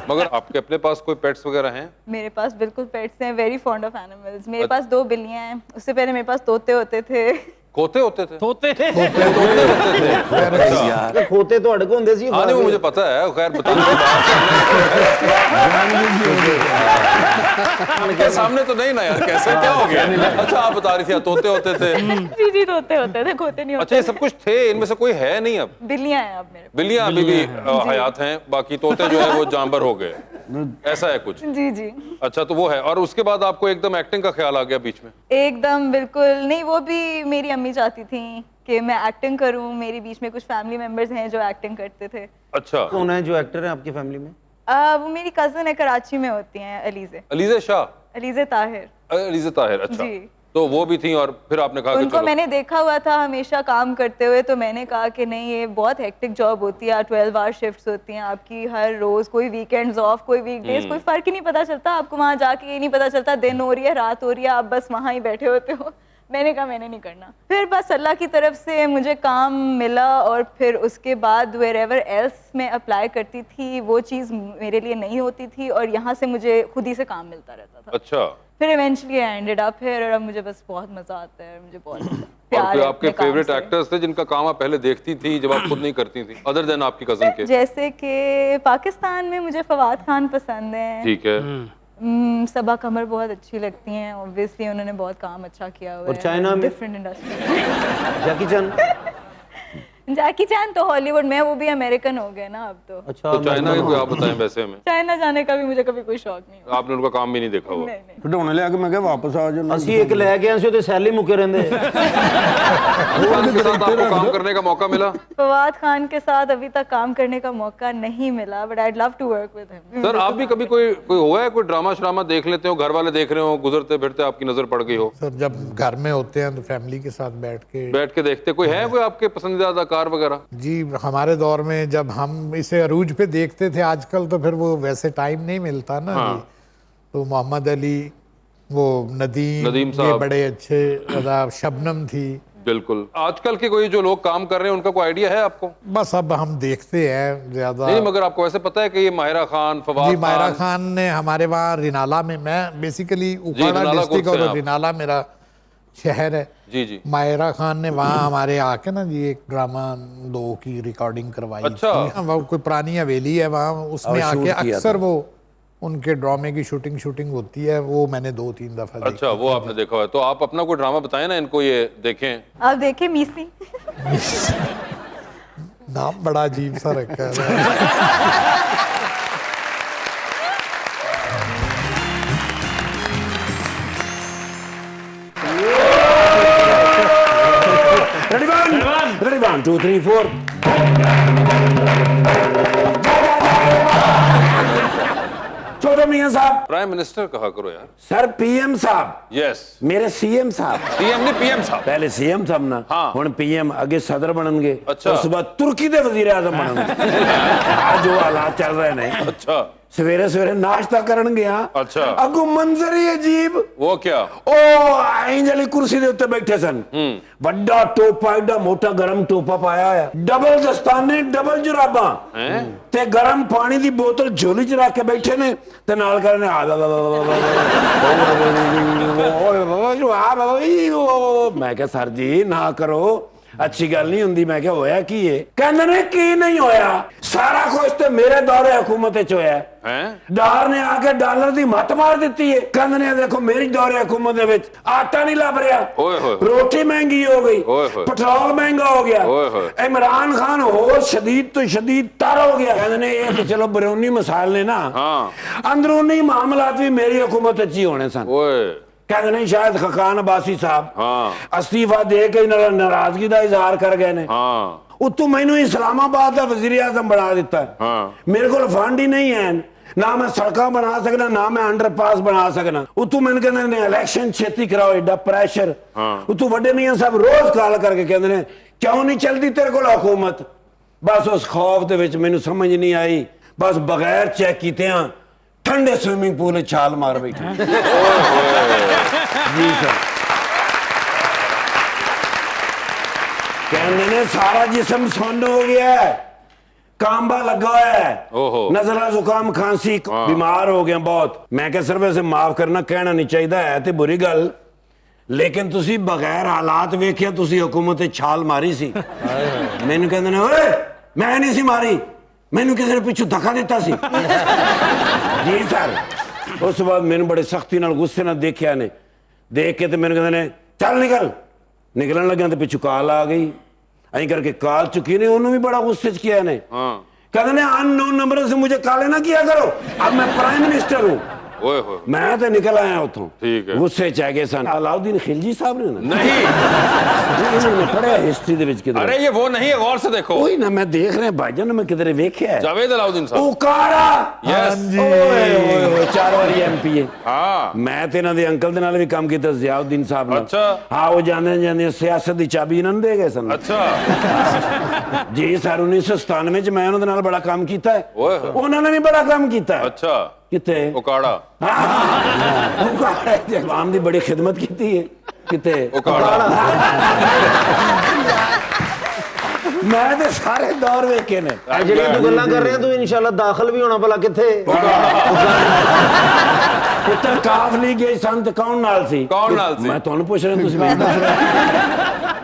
मगर आपके अपने पास कोई पेट्स वगैरह हैं? मेरे पास बिल्कुल पेट्स हैं, वेरी फॉन्ड ऑफ एनिमल्स। मेरे पास 2 बिल्लियां हैं, उससे पहले मेरे पास तोते होते थे। खोते होते थे? तोते अच्छा। खोते तो अड़के होंगे सी। हाँ नहीं, वो मुझे पता है, खैर बताने के सामने तो नहीं ना यार, कैसे क्या हो गया? अच्छा आप बता रही थी तोते होते थे। जी जी, तोते होते थे, खोते नहीं अच्छा, होते। ये सब कुछ थे, इनमें से कोई है नहीं अब? बिल्लियां हैं अब मेरे बिल्लियां अभी भी हयात हैं, बाकी तोते जो है वो जानवर हो गए, ऐसा है कुछ? जी जी। अच्छा, तो वो है। और उसके बाद आपको एकदम एक्टिंग का ख्याल आ गया बीच में? एकदम बिल्कुल नहीं, वो भी मेरी अम्मी चाहती थी कि मैं एक्टिंग करूं। मेरे बीच में कुछ फैमिली मेंबर्स हैं जो एक्टिंग करते थे। अच्छा, कौन है जो एक्टर है आपकी फैमिली में? वो मेरी कजन है, कराची में होती हैं, अलीज़ा शाह, अलीज़ा ताहिर। अलीज़ा ताहिर, अच्छा। जी। तो वो भी थी और फिर आपने कहा कि उनको चलो। मैंने देखा हुआ था हमेशा काम करते हुए, तो मैंने कहा कि नहीं ये बहुत हेक्टिक जॉब होती है, 12 आवर शिफ्ट्स होती हैं आपकी हर रोज, कोई वीकेंड्स ऑफ, कोई वीकडेज, कोई फर्क ही नहीं पता चलता आपको। वहाँ जाके ये नहीं पता चलता दिन हो रही है रात हो रही है, आप बस वहाँ ही बैठे होते हो। मैंने कहा मैंने नहीं करना। फिर बस अल्लाह की तरफ से मुझे काम मिला, और फिर उसके बाद वेरेवर एल्स मैं अप्लाई करती थी, वो चीज़ मेरे लिए नहीं होती थी, और यहाँ से मुझे खुद ही से काम मिलता रहता था। अच्छा। फिर eventually I ended up here, और अब मुझे बस बहुत मजा आता है, मुझे बहुत और प्यार कोई है आपके अपने काम फेवरेट से। एक्टर्स थे जिनका काम आप पहले देखती थी जब आप खुद नहीं करती थी, अदर देन आपकी कजन के? जैसे कि पाकिस्तान में मुझे फवाद खान पसंद है, ठीक है। सबा कमर बहुत अच्छी लगती हैं, ऑब्वियसली उन्होंने बहुत काम अच्छा किया हुआ है। और चाइना में? Different industry. जैकी चैन? जैकी चैन तो हॉलीवुड में, वो भी अमेरिकन हो गए ना अब तो। अच्छा, तो चाइना के कोई आप बताएं वैसे हमें? चाइना जाने का भी मुझे कभी कोई शौक नहीं हुआ। आपने उनका काम भी नहीं देखा हुआ? नहीं नहीं। खिडौने लिया के मैं क्या वापस आ जाना। ਅਸੀਂ ਇੱਕ ਲੈ ਕੇ ਆਏ ਸੀ, ਉਹਦੇ ਸੈਲ ਹੀ ਮੁੱਕੇ ਰਹਿੰਦੇ। फवाद के साथ आपको काम करने का मौका मिला? फवाद खान के साथ अभी तक काम करने का मौका नहीं मिला, but I'd love to work with him. Sir आप भी कभी कोई हुआ है, कोई ड्रामा श्रामा देख लेते हो, घर वाले देख रहे हो, गुजरते फिरते आपकी नजर पड़ गई हो? सर जब घर में होते हैं तो फैमिली के साथ बैठ के देखते, कोई है कोई आपके पसंदीदा अदाकार वगैरह? जी, हमारे दौर में जब हम इसे अरूज पे देखते थे, आजकल तो फिर वो वैसे टाइम नहीं मिलता ना। हाँ। जी, तो मोहम्मद अली, वो नदीम ये साहब, बड़े अच्छे अदा, शबनम थी। बिल्कुल। आजकल के कोई जो लोग काम कर रहे हैं उनका कोई आइडिया है आपको? बस अब हम देखते हैं ज्यादा नहीं, मगर आपको वैसे पता है कि ये माहिरा खान, फवाद जी, माहिरा खान? खान ने हमारे वहाँ रिनाला में, मैं बेसिकली उपाड़ा रिनाला डिस्ट्रिक्ट कोट से और आप। रिनाला मेरा शहर है। जी जी। माहिरा खान ने वहाँ हमारे आके ना जी एक ड्रामा 2 की रिकॉर्डिंग करवाई अच्छा। थी। वो कोई पुरानी हवेली है वहाँ, उसमें और शूट आके किया अक्सर था। वो उनके ड्रामे की शूटिंग होती है, वो मैंने 2-3 दफा देखी। अच्छा, वो आपने देखा है। तो आप अपना कोई ड्रामा बताएं ना इनको, ये देखें। आप देखें मीसी। नाम बड़ा अजीब सा रखा है। Ready, 1, 2, 3, 4. छोटो मियां साहब। प्राइम मिनिस्टर कहा करो यार। सर पीएम साहब। यस। मेरे सीएम साहब। सीएम नहीं, पीएम साहब। पहले सीएम साहब ना, हाँ। हुण पीएम अगे सदर बननगे। अच्छा। उस बाद तुर्की दे वजीर आजम बननगे। आज जो हालात चल रहे हैं। अच्छा। सवेरे सवेरे नाश्ता करन गया, अच्छा। अगो मंजर ही अजीब। वो क्या? ओ इंज वाली कुर्सी दे उत्ते बैठे सन, बड़ा टोपा, एडा मोटा गरम टोपा पाया है, डबल दस्ताने, डबल जुराबा ते गरम पानी दी बोतल झोली च रख के बैठे ने ते नाल करने मैं क्या सर जी ना करो, अच्छी गल नहीं हुंदी। मैं क्या होया की है? कहंदे ने की नहीं होया, सारा कुछ तो मेरे दौरे हुकूमत च होया है। डार ने आके डॉलर दी मत मार दी है। कहंदे ने देखो मेरी दौरे हुकूमत दे विच आटा नहीं लभ रहा, रोटी महंगी हो गई, पेट्रोल महंगा हो गया, इमरान खान होर शदीद तो शदीद तर हो गया। कहंदे ने ये तो चलो बैरूनी मसाइल ने ना, अंदरूनी मामलात भी मेरी हुकूमत च ही होने सन। कहते नहीं शायद खकान अब्बासी साहब अस्तीफा दे के नाराजगी का इजहार कर गए ने, उतों मैनू इस्लामाबाद का वजीर आजम बना दिता है। मेरे को फंड ही नहीं है, ना मैं सड़क बना सकना, ना मैं अंडरपास बना सकना। उतों मैंने कहते इलेक्शन छेती कराओ, एडा प्रैशर। उतों वड्डे मियां साहब रोज कॉल करके कहते हैं क्यों नहीं चलती तेरे को हुकूमत। बस उस खौफ दे विच मैनू समझ नहीं आई, बस बगैर चेक कीते ठंडे स्विमिंग पूल में छाल मार बैठे। जी सर, कहने ने सारा जिस्म सुन्न हो गया है, कांबा लगा है, नजला जुकाम खांसी, बीमार हो गया बहुत। मैं क्या सर वैसे माफ करना कहना नहीं चाहिए है तो बुरी गल, लेकिन तुसी बगैर हालात वेखिया तुसी हुकूमत छाल मारी सी। मैनू कहंदे ने ओए मैं नहीं सी मारी, मैनू किसी ने पिछू धक्का दिता सी। जी सर, उस बाद मैंने बड़े सख्ती नाल गुस्से नाल देखिया ने, देख के तो मैंने कहते ने चल निकल, निकलन लग्या तो पिछू कॉल आ गई, अं करके कॉल चुकी ने, उन्होंने भी बड़ा गुस्से च किया ने। कहते ने अननोन नंबर से मुझे कॉल ना किया करो, अब मैं प्राइम मिनिस्टर हूँ। मैं तो निकल आया उतों, गुस्से च गए सन। अलाउद्दीन खिलजी साहब ने ना नहीं पढ़ा हिस्ट्री दे विच किधर। अरे ये वो नहीं है, गौर से देखो। वही ना मैं देख रहे भाईजान, मैं किधर वेख्या है जावेद अलाउद्दीन साहब। उकाड़ा, यस जी, ओए 4 बार एमपी है। हां मैं ते इन्हां दे अंकल दे नाल भी काम कीता, ज़ियाउद्दीन साहब नाल। अच्छा हां, वो जाने जाने सियासत दी चाबी इन्हां दे गए सन। अच्छा जी सर, 1997 च मैं उन्हां दे नाल बड़ा काम कीता है, उन्हां ने भी बड़ा काम कीता है। अच्छा किते उकाड़ा, उकाड़ा आवाम दी बड़ी खिदमत कीती है। किते उकाड़ा मैं ते सारे दौर वेखे ने। ਜਿਹੜੀ ਤੂੰ ਗੱਲਾਂ ਕਰ ਰਿਹਾ, ਤੂੰ ਇਨਸ਼ਾਅੱਲਾ ਦਾਖਲ ਵੀ ਹੋਣਾ ਭਲਾ ਕਿੱਥੇ। ਪੁੱਤਰ ਕਾਫ ਨਹੀਂ ਗਏ ਸੰਤ ਕੌਣ ਨਾਲ ਸੀ? ਕੌਣ ਨਾਲ ਸੀ? ਮੈਂ ਤੁਹਾਨੂੰ ਪੁੱਛ ਰਿਹਾ, ਤੁਸੀਂ ਮੈਨੂੰ ਦੱਸ ਰਹੇ।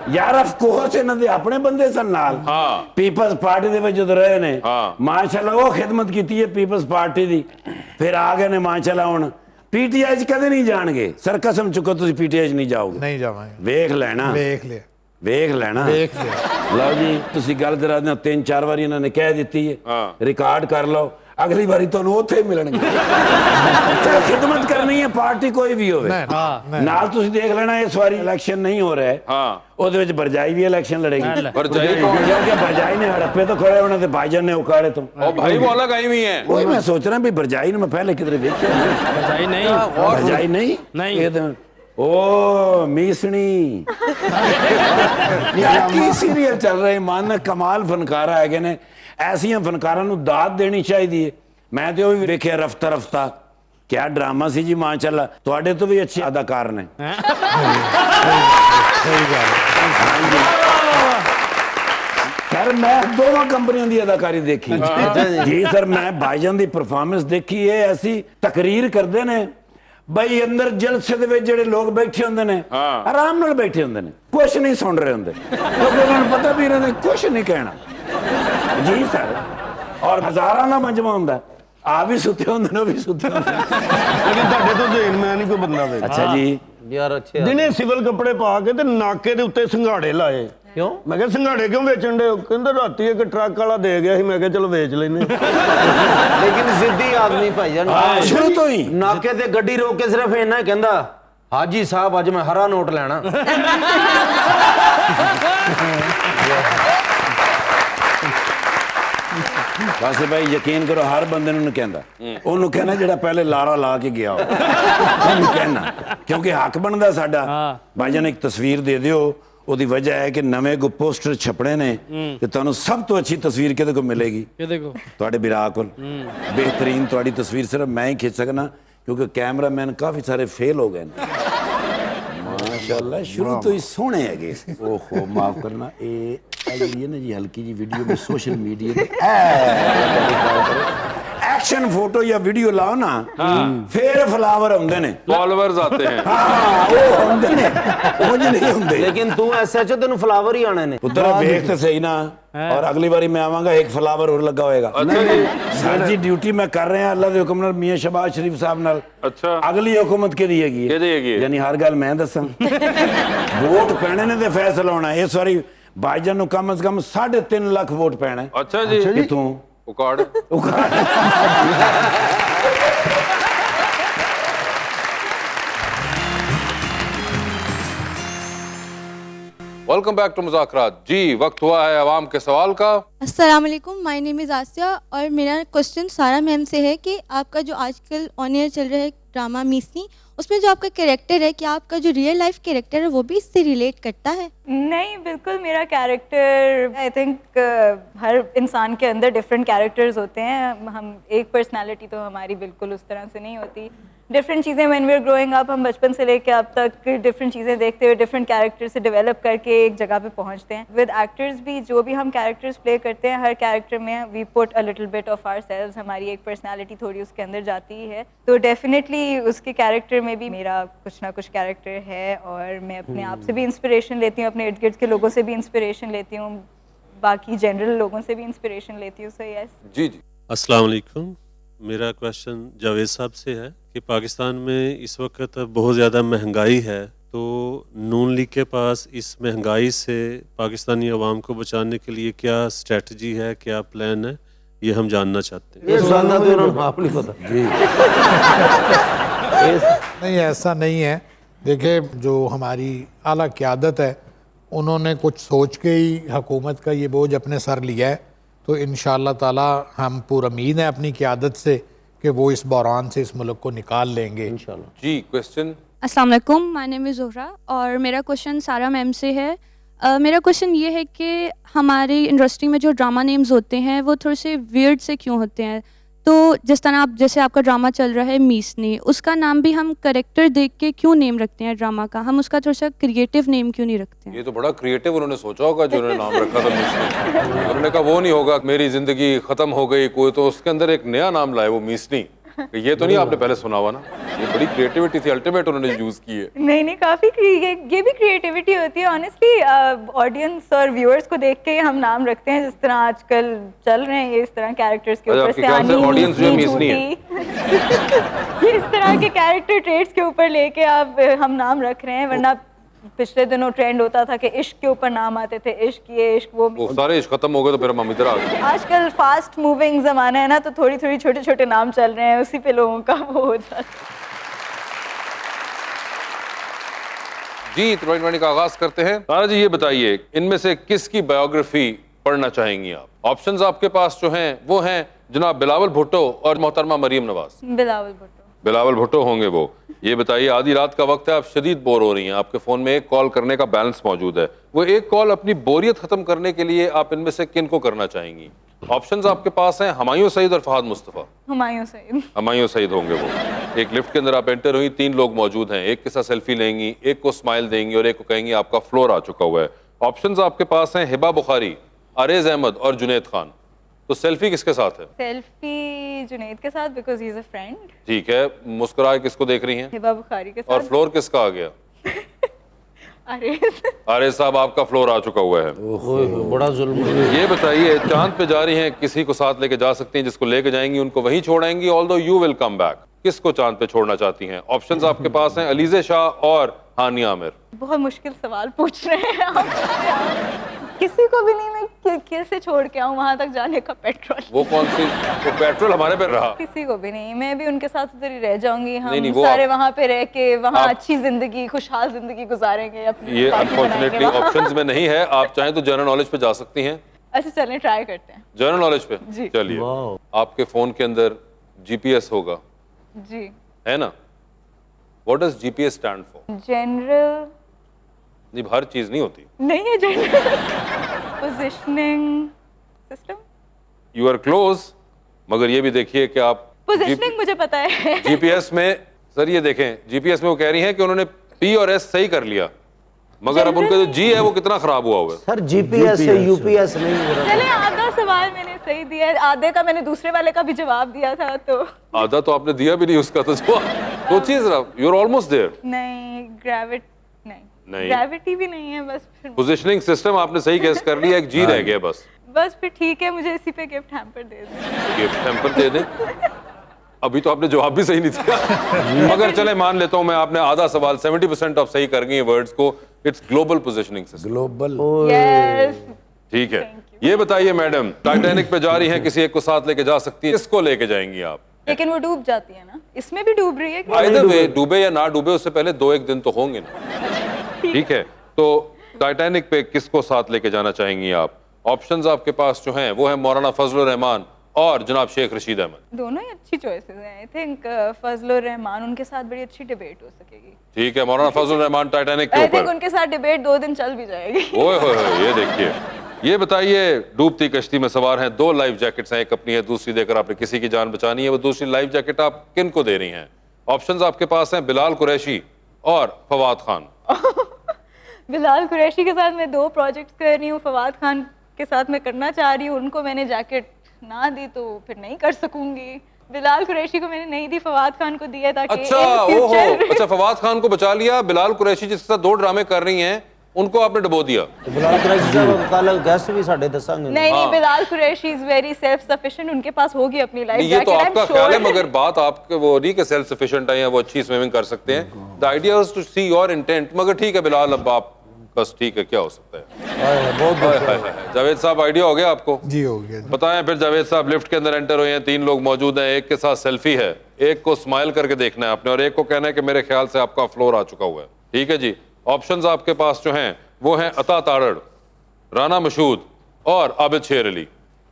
यार ऑफ कोर्स ਇਹਨਾਂ ਦੇ ਆਪਣੇ ਬੰਦੇ ਸਨ ਨਾਲ। ਹਾਂ ਪੀਪਲਸ ਪਾਰਟੀ ਦੇ ਵਿੱਚ ਜਦੋਂ ਰਹੇ ਨੇ, ਮਾਸ਼ਾਅੱਲਾ ਉਹ ਖਿਦਮਤ ਕੀਤੀ ਹੈ ਪੀਪਲਸ ਪਾਰਟੀ ਦੀ। ਫਿਰ ਆ ਗਏ ਨੇ ਮਾਸ਼ਾਅੱਲਾ, ਹੁਣ ਪੀਟੀਆਈ ਚ ਕਦੇ ਨਹੀਂ ਜਾਣਗੇ। ਸਰ ਕਸਮ ਚੁੱਕੋ ਤੁਸੀਂ ਪੀਟੀਆਈ ਚ ਨਹੀਂ ਜਾਓਗੇ। ਨਹੀਂ ਜਾਵਾਂਗੇ। ਵੇਖ ਲੈਣਾ, ਵੇਖ ਲਿਆ, ਵੇਖ ਲੈਣਾ, ਵੇਖ ਲਿਆ। ਲਓ ਜੀ ਤੁਸੀਂ ਗੱਲ ਜਰਾ 3-4 ਵਾਰੀ ਇਹਨਾਂ ਨੇ ਕਹਿ ਦਿੱਤੀ ਹੈ, ਰਿਕਾਰਡ ਕਰ ਲਓ, अगली बारी ਤੁਹਾਨੂੰ ਉੱਥੇ ਹੀ ਮਿਲਣਗੇ। ਖਿਦਮਤ ਕਰਨੀ ਹੈ ਪਾਰਟੀ ਕੋਈ ਵੀ ਹੋਵੇ। ਨਾਲ ਤੁਸੀਂ ਦੇਖ ਲੈਣਾ ਇਸ ਵਾਰੀ ਇਲੈਕਸ਼ਨ ਨਹੀਂ ਹੋ ਰਿਹਾ, ਉਹਦੇ ਵਿੱਚ ਬਰਜਾਈ ਵੀ ਇਲੈਕਸ਼ਨ ਲੜੇਗੀ। ਬਰਜਾਈ ਕੌਣ? ਕਿਉਂਕਿ ਬਰਜਾਈ ਨੇ ਹੜੱਪੇ ਤੋਂ ਖੜੇ ਹੋਣੇ ਤੇ ਭਾਈਜਾਨ ਨੇ ਉਕਾੜੇ ਤੋਂ। ਉਹ ਭਾਈ वो अलग आई हुई है। वही मैं सोच रहा भी बरजाई ने मैं पहले किधर देखा। बरजाई नहीं, बरजाई नहीं, नहीं ओ मीसनी की सीरियल चल रहे मन कमाल फनकार है ने, ऐसिया फनकारां नूं दाद देनी चाहिए है। मैं तो भी देखिया रफ्ता रफ्ता, क्या ड्रामा सी जी माशाअल्लाह, तुहाडे तो भी अच्छे अदाकार ने। सर मैं दोनों कंपनियों की अदाकारी देखी जी सर, मैं भाईजान की परफॉर्मेंस देखी है। ऐसी तकरीर करते ने बई अंदर जलसे दे विच जिहड़े लोग बैठे होंदे ने आराम नाल बैठे होंदे ने, कुछ नहीं सुन रहे होंदे क्योंकि उन्हां नूं पता भी इन्हां ने कुछ नहीं कहना जी सर। और हज़ारां दा मजमा हुंदा, आ भी सुते होंदे ने, भी सुते होंदे लेकिन तुहाडे तो जेन मैं नहीं कोई बंदा वे। अच्छा जी यार अच्छे दिने सिविल कपड़े पा के ते नाके दे उत्ते संघाड़े लाए। क्यों? मैं कहा संघाड़े क्यों बेचण दे? कहंदे राती एक ट्रक वाला दे गया ਸੀ। मैं कहा चलो बेच लेने। लेकिन जिद्दी आदमी भाईजान शुरू तो ही नाके ते गड्डी रोक के सिर्फ इन्ना कहंदा, हाजी साहब अज मैं हरा नोट लेना। बस भाई यकीन करो हर बंदे नूं कहंदा, ओनू कहना जिहड़ा पहले लारा ला के गया ओनू कहना, क्योंकि हक बनदा साडा भाईजान एक तस्वीर दे दिओ, ਉਹਦੀ ਵਜ੍ਹਾ ਹੈ ਕਿ ਨਵੇਂ ਕੋ ਪੋਸਟਰ ਛਪਣੇ ਨੇ ਤੇ ਤੁਹਾਨੂੰ ਸਭ ਤੋਂ ਅੱਛੀ ਤਸਵੀਰ ਕਿਹਦੇ ਕੋਲ ਮਿਲੇਗੀ? ਕਿਹਦੇ ਕੋਲ? ਤੁਹਾਡੇ ਵਿਰਾ ਕੋਲ। ਬਿਹਤਰੀਨ ਤੁਹਾਡੀ ਤਸਵੀਰ ਸਿਰਫ ਮੈਂ ਹੀ ਖਿੱਚ ਸਕਣਾ, ਕਿਉਂਕਿ ਕੈਮਰਾਮੈਨ ਕਾਫੀ ਸਾਰੇ ਫੇਲ ਹੋ ਗਏ ਨੇ। ਮਾਸ਼ਾਅੱਲਾ ਸ਼ੁਰੂ ਤੋਂ ਹੀ ਸੋਹਣੇ ਹੈਗੇ। ਓਹੋ ਮਾਫ ਕਰਨਾ, ਇਹ ਜਿਹੜੀ ਹੈ ਨਾ ਜੀ ਹਲਕੀ ਜੀ ਵੀਡੀਓ में सोशल मीडिया ਤੇ एक्शन फोटो या वीडियो लाओ ना, फिर फ्लावर होंगे ने, फॉलोअर्स आते हैं। हाँ वो होंगे ने, वो नहीं होंगे। लेकिन तू ऐसा जो तेन फ्लावर ही आने ने पुत्र देख तो सही ना, और अगली बारी मैं आवांगा एक फ्लावर और लगा होएगा। सर जी ड्यूटी में कर रहे हैं अल्लाह के हुक्म नाल, मियां शहबाज शरीफ साहब नाल। अच्छा अगली हुकूमत के दिएगी, यानी हर गल मैं दसां। वोट पैने ने ते फैसला होना। इस बारी भाईजान नूं कम से कम 3.5 लाख वोट पैना है। अच्छा जी, कितों? उकाड़। वेलकम बैक टू मुज़ाकरात। जी वक्त हुआ है अवाम के सवाल का। अस्सलाम वालेकुम, माय नेम इज़ आसिया और मेरा क्वेश्चन सारा मैम से है कि आपका जो आजकल ऑन एयर चल रहा है ड्रामा मीसनी, उसमें जो आपका कैरेक्टर है, क्या आपका जो रियल लाइफ कैरेक्टर है वो भी इससे रिलेट करता है? नहीं, बिल्कुल मेरा कैरेक्टर आई थिंक हर इंसान के अंदर डिफरेंट कैरेक्टर्स होते हैं। हम एक पर्सनालिटी तो हमारी बिल्कुल उस तरह से नहीं होती। डिफरेंट चीज़ें when we are growing up, हम बचपन से लेके अब तक डिफरेंट चीज़ें देखते हुए डिफरेंट कैरेक्टर से डेवलप करके एक जगह पे पहुंचते हैं। विद एक्टर्स भी जो भी हम कैरेक्टर्स प्ले करते हैं, हर कैरेक्टर में we put a little bit of ourselves, हमारी एक पर्सनालिटी थोड़ी उसके अंदर जाती ही है। तो डेफिनेटली उसके कैरेक्टर में भी मेरा कुछ ना कुछ कैरेक्टर है, और मैं अपने आप से भी इंस्पिरेशन लेती हूँ, अपने इर्द गिर्द के लोगों से भी इंस्पिरेशन लेती हूँ, बाकी जनरल लोगों से भी इंस्पिरेशन लेती हूँ। So yes. जी जी। अस्सलाम वालेकुम, मेरा क्वेश्चन जावेद साहब से है कि पाकिस्तान में इस वक्त बहुत ज़्यादा महंगाई है, तो नून लीग के पास इस महंगाई से पाकिस्तानी अवाम को बचाने के लिए क्या स्ट्रेटजी है, क्या प्लान है, ये हम जानना चाहते हैं। ये सवाल तो उन्होंने आप नहीं पता जी। नहीं ऐसा नहीं है। देखिए जो हमारी आला क़यादत है उन्होंने कुछ सोच के ही हुकूमत का ये बोझ अपने सर लिया है, तो इंशाअल्लाह ताला हम पुरउम्मीद है अपनी क़यादत से कि वो इस बहरान से इस मुल्क को निकाल लेंगे इंशाअल्लाह। जी क्वेश्चन। अस्सलाम वालेकुम, माय नेम इज़ ज़ोहरा और मेरा क्वेश्चन सारा मैम से है। मेरा क्वेश्चन ये है कि हमारी इंडस्ट्री में जो ड्रामा नेम्स होते हैं वो थोड़े से वियर्ड से क्यों होते हैं? तो जिस तरह आप जैसे आपका ड्रामा चल रहा है मीसनी, उसका नाम भी हम करेक्टर देख के क्यों नेम रखते हैं ड्रामा का, हम उसका थोड़ा सा क्रिएटिव नेम क्यों नहीं रखते हैं? ये तो बड़ा क्रिएटिव उन्होंने सोचा होगा जो उन्होंने नाम रखा था मीसनी। उन्होंने कहा वो नहीं होगा मेरी जिंदगी खत्म हो गई कोई, तो उसके अंदर एक नया नाम लाए वो मीसनी। ये तो नहीं आपने पहले सुना हुआ ना? ये बड़ी क्रिएटिविटी थी, अल्टीमेट उन्होंने यूज की है। नहीं काफ़ी ये भी क्रिएटिविटी होती है ऑनेस्टली। ऑडियंस और व्यूअर्स को देख के हम नाम रखते हैं, जिस तरह आजकल चल रहे हैं ये इस तरह कैरेक्टर्स के ऊपर से ऑडियंस जो मीसनी है ये इस तरह के कैरेक्टर ट्रेट्स के ऊपर लेके अब हम नाम रख रहे हैं। वरना पिछले दिनों ट्रेंड होता था कि इश्क के ऊपर नाम आते थे, इश्क ये इश्क वो सारे इश्क खत्म हो गए तो फिर हम इधर आ गए। आजकल फास्ट मूविंग जमाना है ना, तो थोड़ी थोड़ी छोटे छोटे नाम चल रहे हैं, उसी पे लोगों का वो हो जाता है। जी 2020 का आगाज करते हैं। तारा जी ये बताइए इनमें से किसकी बायोग्राफी पढ़ना चाहेंगी आप? ऑप्शंस आपके पास जो हैं वो हैं जनाब बिलावल भुट्टो और मोहतरमा मरियम नवाज। बिलावल भुट्टो होंगे वो। ये बताइए आधी रात का वक्त है, आप शदीद बोर हो रही हैं, आपके फोन में एक कॉल करने का बैलेंस मौजूद है, वो एक कॉल अपनी बोरियत खत्म करने के लिए आप इनमें से किन को करना चाहेंगी? ऑप्शंस आपके पास हैं हुमायूं सईद और फहद मुस्तफा। हुमायूं सईद होंगे वो। एक लिफ्ट के अंदर आप एंटर हुई, 3 लोग मौजूद हैं, एक के साथ सेल्फी लेंगी, एक को स्माइल देंगी और एक को कहेंगी आपका फ्लोर आ चुका हुआ है। ऑप्शंस आपके पास हैं हिबा बुखारी, अरेज अहमद और जुनैद खान। तो सेल्फी किसके साथ है? सेल्फी जुनैद के साथ, because he is a friend. ठीक है, मुस्कुराए किसको देख रही हैं? हिबा बुखारी के साथ। और फ्लोर किसका आ गया? अरेज साहब आपका फ्लोर आ चुका हुआ है। बड़ा जुल्म। ये बताइए चांद पे जा रही हैं, किसी को साथ लेके जा सकती हैं, जिसको लेके जाएंगी उनको वहीं छोड़ाएंगी, although you will come back. किसको चांद पे छोड़ना चाहती हैं? ऑप्शंस आपके पास हैं अलीज़े शाह और हानिया आमिर। बहुत मुश्किल सवाल पूछ रहे हैं आप। किसी को भी नहीं, मैं कैसे छोड़ के आऊँ वहां तक जाने का पेट्रोल? वो कौन सी? वो पेट्रोल हमारे पे रहा। किसी को भी नहीं, मैं भी उनके साथ उधर ही रह जाऊंगी। हम नहीं, सारे वहाँ पे रह के वहाँ अच्छी जिंदगी, खुशहाल जिंदगी गुजारेंगे अपनी। ये अनफॉर्चुनेटली ऑप्शंस में नहीं है। आप चाहें तो जनरल नॉलेज पे जा सकती हैं। अच्छा चलें ट्राई करते हैं। जनरल नॉलेज पे चलिए। आपके फोन के अंदर GPS होगा जी, है ना? What does GPS stand for? General नहीं, हर चीज नहीं होती। नहीं है gender. Positioning system. You are close, मगर ये भी देखिए कि आप पोजिशनिंग मुझे पता है। जीपीएस में सर ये देखें, जीपीएस में वो कह रही हैं कि उन्होंने पी और एस सही कर लिया, मगर अब उनका जो जी है वो कितना खराब हुआ है। सर जीपीएस से यूपीएस नहीं हो रहा। चले आधा सवाल मैंने सही दिया है, आधे का मैंने दूसरे वाले का भी जवाब दिया था, तो आधा तो आपने दिया भी नहीं उसका, तो सोचिए जरा, यू आर ऑलमोस्ट देयर। नहीं नहीं, ग्रेविटी भी नहीं है, बस फिर पोजीशनिंग सिस्टम आपने सही गेस कर लिया, एक जी रह गया बस फिर ठीक है, मुझे इसी पे गिफ्ट हैम्पर दे दें। गिफ्ट हैम्पर दे दें। अभी तो आपने जवाब भी सही नहीं दिया, मगर चले मान लेता हूं मैं, आपने आधा सवाल 70% ऑफ सही कर गई वर्ड्स को। It's global positioning system. Global. Yes. ठीक है, ये बताइए मैडम, टाइटैनिक पे जा रही हैं, किसी एक को साथ लेके जा सकती है, किसको लेके जाएंगी आप? लेकिन वो डूब जाती है ना, इसमें भी डूब रही है। आइदर वे, डूबे या ना डूबे, उससे पहले 2-1 दिन तो होंगे ना। ठीक है, तो टाइटैनिक पे किसको साथ लेके जाना चाहेंगी आप? ऑप्शंस आपके पास जो हैं वो है मौलाना फजलुर रहमान और जनाब शेख रशीद अहमद। दोनों ही अच्छी चॉइसेस हैं। आई थिंक फजलुर रहमान, उनके साथ बड़ी अच्छी डिबेट हो सकेगी। ठीक है, मौलाना फजलुर रहमान टाइटैनिक के आई ऊपर। थिंक उनके साथ डिबेट 2 दिन चल भी जाएगी। ओए होए होए, ये देखिए, ये बताइए, डूबती कश्ती में सवार हैं, 2 लाइफ जैकेट्स हैं, एक अपनी है, दूसरी देकर आपने किसी की जान बचानी है। वो दूसरी लाइफ जैकेट आप किन को दे रही हैं? ऑप्शंस आपके पास हैं बिलाल कुरैशी और फवाद खान। बिलाल कुरैशी के साथ मैं 2 प्रोजेक्ट्स कर रही हूँ, फवाद खान के साथ मैं करना चाह रही हूँ। उनको मैंने जैकेट ना दी तो फिर नहीं कर सकूंगी। बिलाल कुरैशी को मैंने नहीं दी, फवाद खान को दिया ताकि अच्छा, फवाद खान को बचा लिया। बिलाल कुरैशी जिसके साथ 2 ड्रामे कर रही हैं, उनको आपने डुबो दिया। बिलाल कुरैशी साहब कल गेस्ट भी साढ़े दसांगे। नहीं, Bilal Qureshi is very self sufficient, उनके पास होगी अपनी लाइफ जैकेट। ये तो आपका ख्याल है, मगर बात आपके वो नहीं कि सेल्फ सफिशिएंट है या वो अच्छी स्विमिंग कर सकते हैं। The idea was to see your intent. मगर ठीक है बिलाल, अब आप बस ठीक है, क्या हो सकता है। जावेद साहब, आइडिया हो गया आपको? जी हो गया। बताएं फिर जावेद साहब, लिफ्ट के अंदर एंटर हुए हैं, 3 लोग मौजूद हैं, एक के साथ सेल्फी है, एक को स्माइल करके देखना है आपने और एक को कहना है कि मेरे ख्याल से आपका फ्लोर आ चुका हुआ है। ठीक है जी, ऑप्शंस आपके पास जो हैं वो हैं अता तारड़, राना मशहूद और आबिद शेर अली।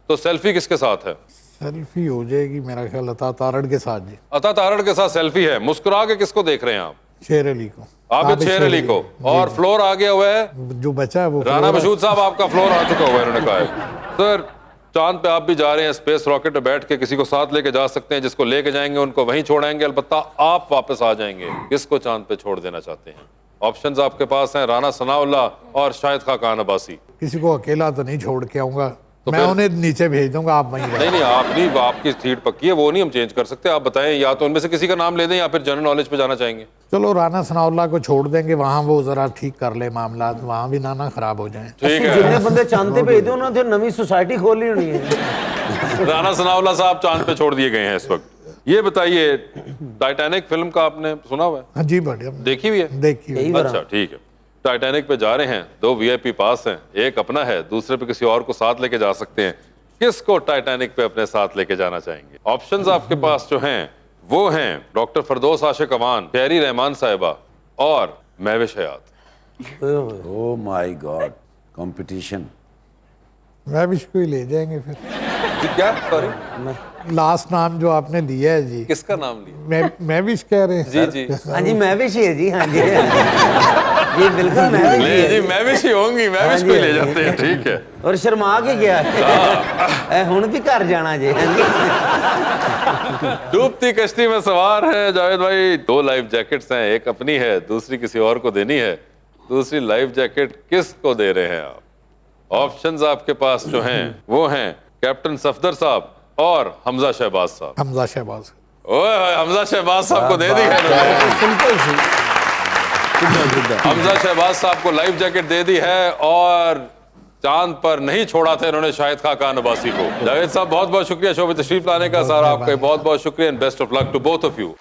तो सेल्फी किसके साथ है? सेल्फी हो जाएगी मेरा ख्याल अता तारड़ के साथ जी। अता तारड़ के साथ सेल्फी है। मुस्कुरा के किसको देख रहे हैं आप? शेर अली को। आबिद शेर अली को। और फ्लोर आ गया हुआ है, जो बचा है वो राना मशहूद साहब, आपका फ्लोर आ चुका हुआ है, इन्होंने कहा है। सर, चांद पे आप भी जा रहे हैं, स्पेस रॉकेट पे बैठ के किसी को साथ लेके जा सकते हैं, जिसको लेके जाएंगे उनको वहीं छोड़ाएंगे, अलबत्ता आप वापस आ जाएंगे। किसको चांद पे छोड़ देना चाहते हैं? ऑप्शंस आपके पास हैं राना सनाउल्लाह और शाहिद खान अब्बासी। किसी को अकेला तो नहीं छोड़ के आऊंगा, तो मैं उन्हें नीचे भेज दूंगा, आप वहीं नहीं, आप नहीं, आपकी सीट पक्की है, वो नहीं हम चेंज कर सकते। आप बताएं, या तो उनमें से किसी का नाम ले दें या फिर जनरल नॉलेज पे जाना चाहेंगे। चलो राना सनाउल्लाह को छोड़ देंगे, वहाँ वो जरा ठीक कर ले मामला, वहाँ भी ना खराब हो जाए। ठीक है, जितने बंदे चांद पे भेज दो ना, तो नवी सोसाइटी खोली होनी है। राना सनाउल्लाह साहब चांद पे छोड़ दिए गए हैं इस वक्त। ये बताइए, टाइटैनिक फिल्म का आपने सुना हुआ है? हाँ जी, बढ़िया, देखी हुई है? देखी हुई। अच्छा, ठीक है। टाइटैनिक पे जा रहे हैं, 2 VIP पास हैं, एक अपना है, दूसरे पे किसी और को साथ लेके जा सकते हैं। किसको टाइटैनिक पे अपने साथ लेके जाना चाहेंगे? ऑप्शंस आपके पास जो हैं वो हैं डॉक्टर फरदौस आशिक अवान, शहरी रहमान साहिबा और Mahvish Hayat. Oh my god, competition. Mahvish को ही ले जाएंगे फिर। जी क्या? सॉरी, लास्ट नाम जो आपने लिया है जी, किसका नाम लिया? महविश कह रहे हैं। जी जी, हाँ जी, महविश ही है जी। हाँ जी, जी बिल्कुल महविश ही है जी, महविश ही होंगी, महविश को ही ले जाते हैं। ठीक है, और शर्मा के गया है, हुण भी घर जाना जी। डूबती कश्ती में सवार है जावेद भाई, 2 लाइफ जैकेट्स हैं, एक अपनी है, दूसरी किसी और को देनी है। दूसरी लाइफ जैकेट किसको दे रहे हैं आप? ऑप्शंस आपके पास जो हैं वो हैं कैप्टन सफदर साहब और हमजा शहबाज साहब। हमजा शहबाज। ओए, हमजा शहबाज साहब को दे दी है, सिंपल सी। हमजा शहबाज साहब को लाइफ जैकेट दे दी है और चांद पर नहीं छोड़ा था इन्होंने शाहिद खान अब्बासी को। जावेद साहब, बहुत बहुत शुक्रिया शो में तशरीफ लाने का। सर, आपका बहुत बहुत शुक्रिया and best of luck to both of you.